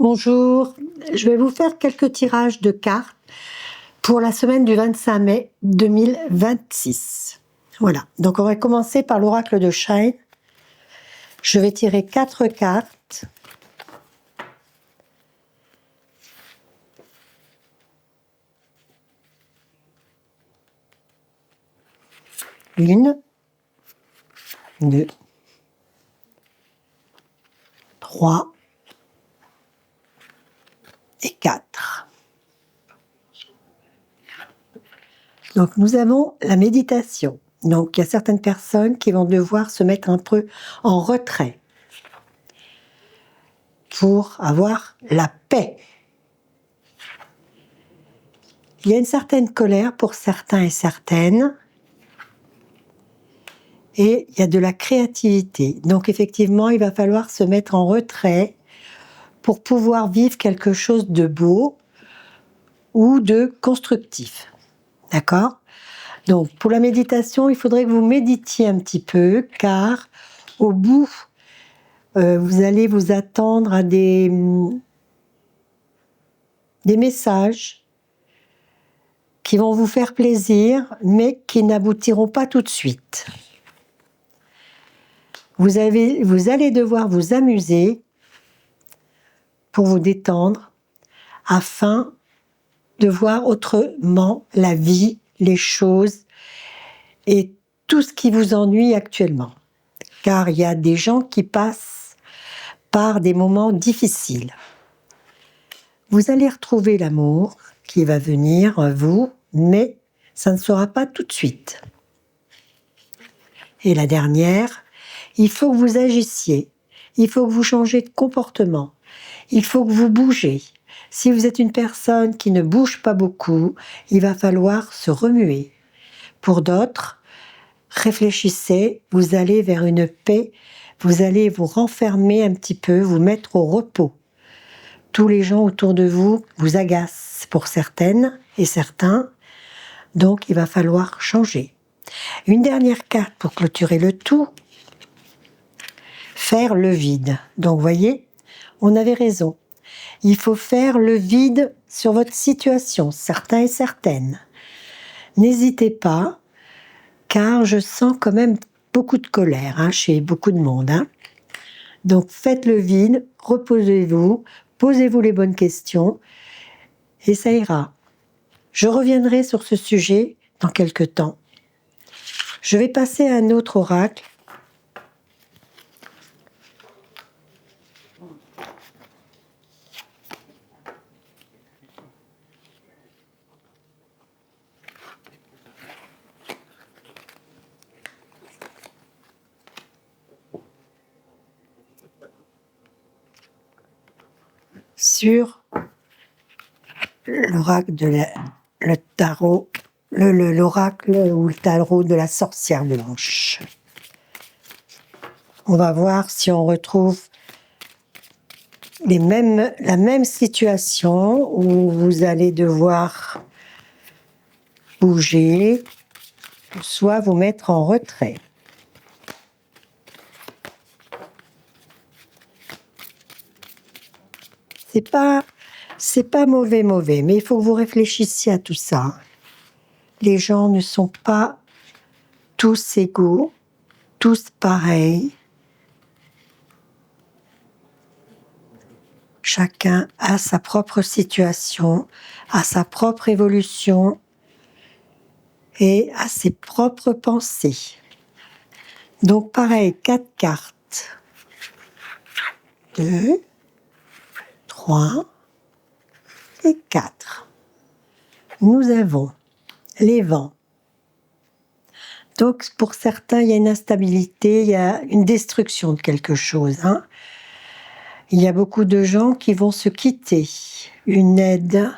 Bonjour, je vais vous faire quelques tirages de cartes pour la semaine du 25 mai 2026. Voilà, donc on va commencer par l'oracle de Shine. Je vais tirer 4 cartes. Une, deux, trois et 4. Donc nous avons la méditation. Donc il y a certaines personnes qui vont devoir se mettre un peu en retrait pour avoir la paix. Il y a une certaine colère pour certains et certaines. Et il y a de la créativité. Donc effectivement, il va falloir se mettre en retrait pour pouvoir vivre quelque chose de beau ou de constructif. D'accord ? Donc pour la méditation, il faudrait que vous méditiez un petit peu, car au bout, vous allez vous attendre à des messages qui vont vous faire plaisir, mais qui n'aboutiront pas tout de suite. Vous allez devoir vous amuser pour vous détendre, afin de voir autrement la vie, les choses et tout ce qui vous ennuie actuellement. Car il y a des gens qui passent par des moments difficiles. Vous allez retrouver l'amour qui va venir à vous, mais ça ne sera pas tout de suite. Et la dernière, il faut que vous agissiez, il faut que vous changiez de comportement, il faut que vous bougez. Si vous êtes une personne qui ne bouge pas beaucoup, il va falloir se remuer. Pour d'autres, réfléchissez, vous allez vers une paix, vous allez vous renfermer un petit peu, vous mettre au repos. Tous les gens autour de vous vous agacent pour certaines et certains, donc il va falloir changer. Une dernière carte pour clôturer le tout, faire le vide. Donc voyez, on avait raison. Il faut faire le vide sur votre situation, certains et certaines. N'hésitez pas, car je sens quand même beaucoup de colère chez beaucoup de monde. Donc faites le vide, reposez-vous, posez-vous les bonnes questions, et ça ira. Je reviendrai sur ce sujet dans quelques temps. Je vais passer à un autre oracle. Sur l'oracle le tarot, l'oracle ou le tarot de la sorcière blanche. On va voir si on retrouve la même situation où vous allez devoir bouger, soit vous mettre en retrait. C'est pas mauvais, mais il faut que vous réfléchissiez à tout ça. Les gens ne sont pas tous égaux, tous pareils. Chacun a sa propre situation, a sa propre évolution et a ses propres pensées. Donc pareil, 4 cartes. 2, 3 et 4. Nous avons les vents. Donc pour certains, il y a une instabilité, il y a une destruction de quelque chose. Il y a beaucoup de gens qui vont se quitter, une aide.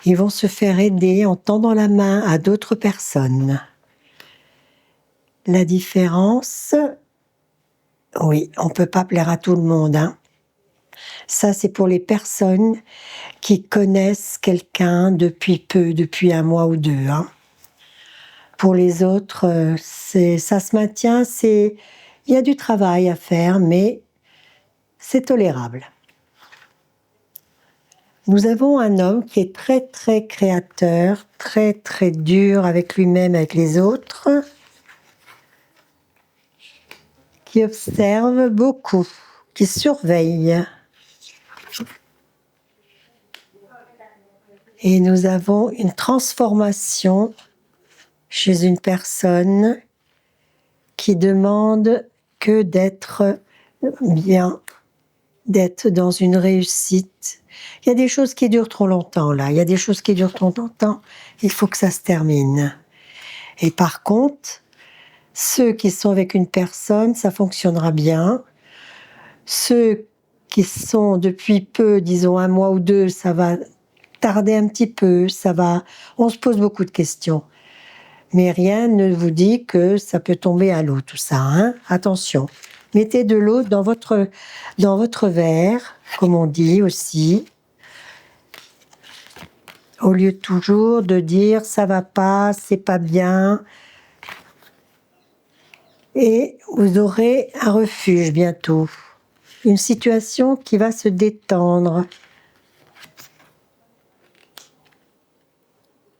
Ils vont se faire aider en tendant la main à d'autres personnes. La différence, oui, on ne peut pas plaire à tout le monde. Ça, c'est pour les personnes qui connaissent quelqu'un depuis peu, depuis 1 mois ou 2. Pour les autres, ça se maintient, il y a du travail à faire, mais c'est tolérable. Nous avons un homme qui est très très créateur, très très dur avec lui-même, avec les autres, qui observe beaucoup, qui surveille. Et nous avons une transformation chez une personne qui demande que d'être bien, d'être dans une réussite. Il y a des choses qui durent trop longtemps, là. Il y a des choses qui durent trop longtemps. Il faut que ça se termine. Et par contre, ceux qui sont avec une personne, ça fonctionnera bien. Ceux qui sont depuis peu, disons 1 mois ou 2, ça va tarder un petit peu, on se pose beaucoup de questions. Mais rien ne vous dit que ça peut tomber à l'eau, tout ça, hein. Attention. Mettez de l'eau dans votre verre, comme on dit aussi, au lieu toujours de dire ça va pas, c'est pas bien. Et vous aurez un refuge bientôt, une situation qui va se détendre.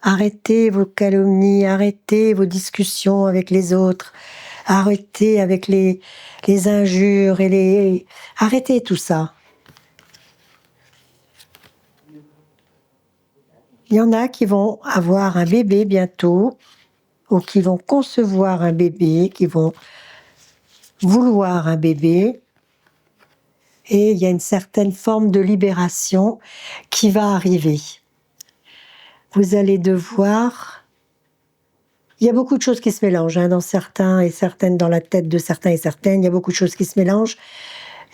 Arrêtez vos calomnies, arrêtez vos discussions avec les autres, arrêtez avec les injures et arrêtez tout ça. Il y en a qui vont avoir un bébé bientôt, ou qui vont concevoir un bébé, qui vont vouloir un bébé, et il y a une certaine forme de libération qui va arriver. Vous allez devoir... Il y a beaucoup de choses qui se mélangent, hein, dans certains et certaines, dans la tête de certains et certaines, il y a beaucoup de choses qui se mélangent,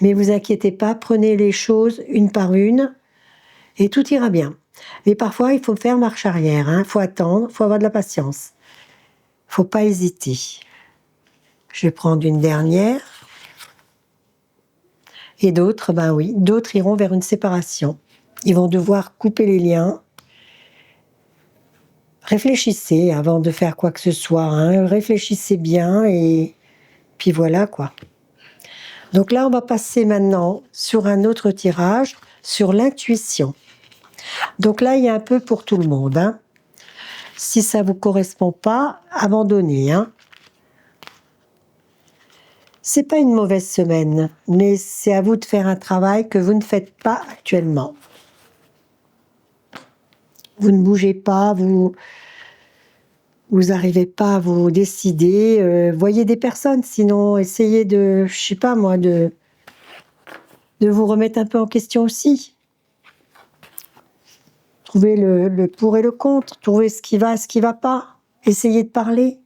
mais vous inquiétez pas, prenez les choses une par une, et tout ira bien. Mais parfois, il faut faire marche arrière, hein, faut attendre, il faut avoir de la patience. Il ne faut pas hésiter. Je vais prendre une dernière. Et d'autres, ben oui, d'autres iront vers une séparation. Ils vont devoir couper les liens. Réfléchissez avant de faire quoi que ce soit, hein. Réfléchissez bien et puis voilà quoi. Donc là, on va passer maintenant sur un autre tirage, sur l'intuition. Donc là, il y a un peu pour tout le monde, hein. Si ça ne vous correspond pas, abandonnez, hein. C'est pas une mauvaise semaine, mais c'est à vous de faire un travail que vous ne faites pas actuellement. Vous ne bougez pas, vous n'arrivez pas à vous décider. Voyez des personnes, sinon essayez de, je sais pas moi, de vous remettre un peu en question aussi. Trouvez le pour et le contre, trouvez ce qui va pas. Essayez de parler.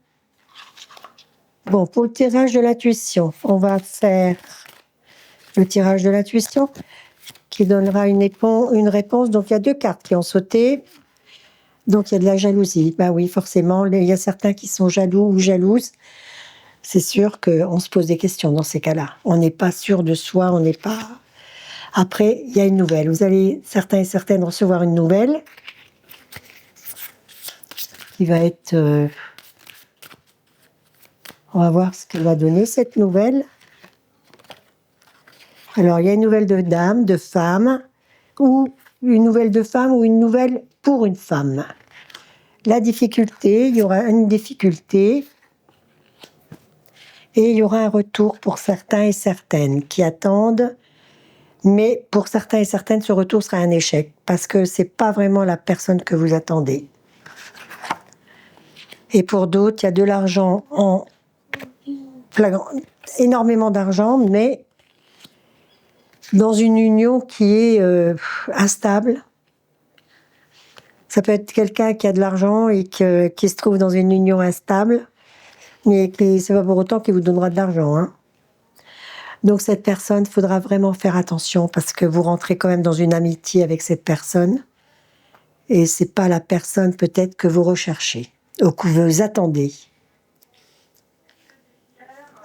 Bon, pour le tirage de l'intuition, on va faire le tirage de l'intuition qui donnera une réponse. Donc, il y a 2 cartes qui ont sauté. Donc, il y a de la jalousie. Ben oui, forcément, il y a certains qui sont jaloux ou jalouses. C'est sûr qu'on se pose des questions dans ces cas-là. On n'est pas sûr de soi, on n'est pas... Après, il y a une nouvelle. Vous allez, certains et certaines, recevoir une nouvelle qui va être... On va voir ce qu'elle va donner, cette nouvelle. Alors, il y a une nouvelle de dame, de femme, ou une nouvelle de femme, ou une nouvelle pour une femme. La difficulté, il y aura une difficulté, et il y aura un retour pour certains et certaines qui attendent, mais pour certains et certaines, ce retour sera un échec, parce que c'est pas vraiment la personne que vous attendez. Et pour d'autres, il y a de l'argent en flagrant, énormément d'argent, mais dans une union qui est instable. Ça peut être quelqu'un qui a de l'argent et qui se trouve dans une union instable, mais c'est pas pour autant qu'il vous donnera de l'argent, hein. Donc cette personne, il faudra vraiment faire attention parce que vous rentrez quand même dans une amitié avec cette personne et c'est pas la personne peut-être que vous recherchez ou que vous attendez.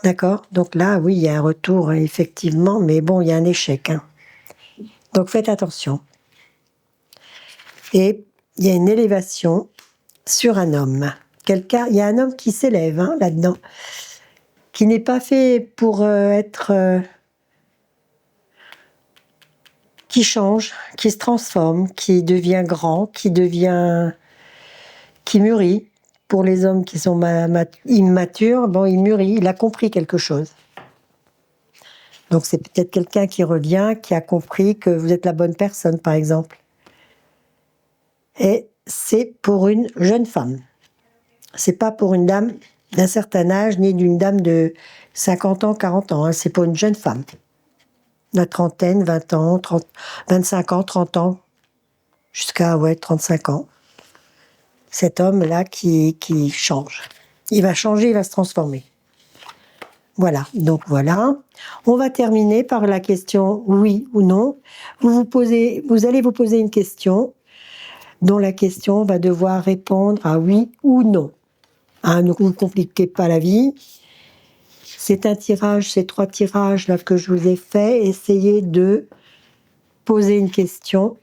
D'accord? Donc là, oui, il y a un retour, effectivement, mais bon, il y a un échec, hein. Donc faites attention. Et il y a une élévation sur un homme. Il y a un homme qui s'élève, hein, là-dedans, qui n'est pas fait pour être qui change, qui se transforme, qui devient grand, qui mûrit. Pour les hommes qui sont immatures, bon, il mûrit, il a compris quelque chose. Donc c'est peut-être quelqu'un qui revient, qui a compris que vous êtes la bonne personne, par exemple. Et c'est pour une jeune femme. C'est pas pour une dame d'un certain âge, ni d'une dame de 50 ans, 40 ans. Hein. C'est pour une jeune femme. La trentaine, 20 ans, 25 ans, 30 ans, jusqu'à 35 ans. Cet homme-là qui change. Il va changer, il va se transformer. Voilà, donc voilà. On va terminer par la question oui ou non. Vous allez vous poser une question dont la question va devoir répondre à oui ou non. Hein, ne vous compliquez pas la vie. C'est un tirage, ces 3 tirages là que je vous ai fait. Essayez de poser une question,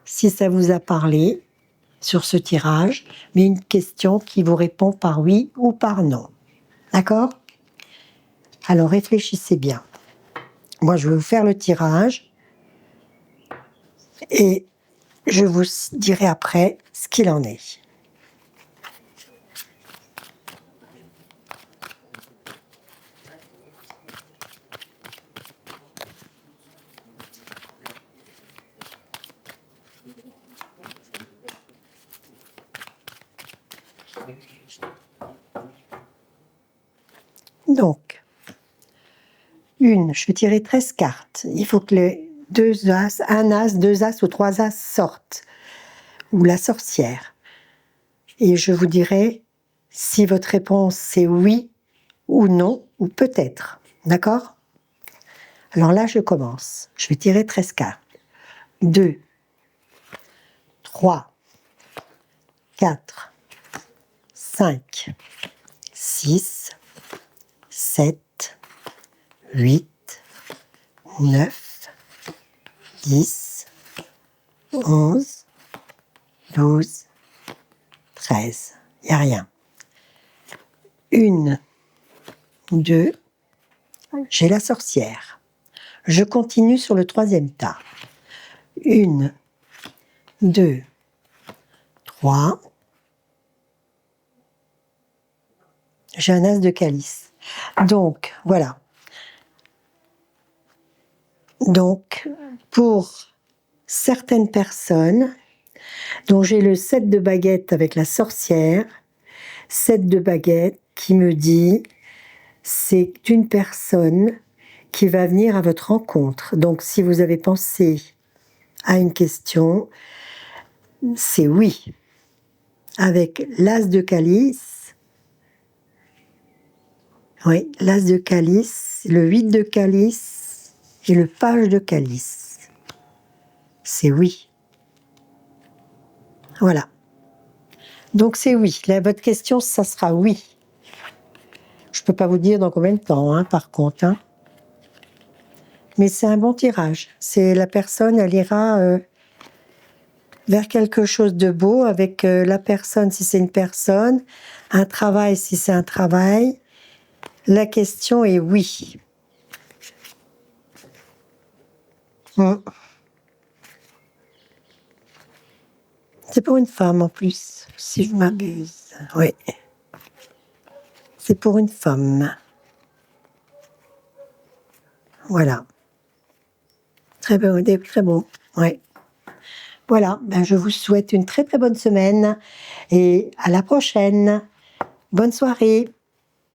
si ça vous a parlé, sur ce tirage, mais une question qui vous répond par oui ou par non. D'accord ? Alors réfléchissez bien. Moi, je vais vous faire le tirage et je vous dirai après ce qu'il en est. Donc, je vais tirer 13 cartes. Il faut que les 2 as, 1 as, 2 as ou 3 as sortent. Ou la sorcière. Et je vous dirai si votre réponse c'est oui ou non, ou peut-être. D'accord ? Alors là, je commence. Je vais tirer 13 cartes. 2, 3, 4, 5, 6, 7, 8, 9, 10, 11, 12, 13. Il n'y a rien. 1, 2, j'ai la sorcière. Je continue sur le 3e tas. 1, 2, 3. J'ai un as de calice. Donc, voilà. Donc, pour certaines personnes, dont j'ai le 7 de baguette avec la sorcière, 7 de baguette qui me dit, c'est une personne qui va venir à votre rencontre. Donc, si vous avez pensé à une question, c'est oui. Avec l'as de calice, oui, l'as de calice, le 8 de calice et le page de calice. C'est oui. Voilà. Donc c'est oui. Là, votre question, ça sera oui. Je ne peux pas vous dire dans combien de temps, hein, par contre. Hein. Mais c'est un bon tirage. C'est la personne, elle ira vers quelque chose de beau avec la personne, si c'est une personne, un travail, si c'est un travail. La question est oui. C'est pour une femme en plus, si je m'abuse. Oui. C'est pour une femme. Voilà. Très bon, très bon. Oui. Voilà, ben je vous souhaite une très très bonne semaine et à la prochaine. Bonne soirée.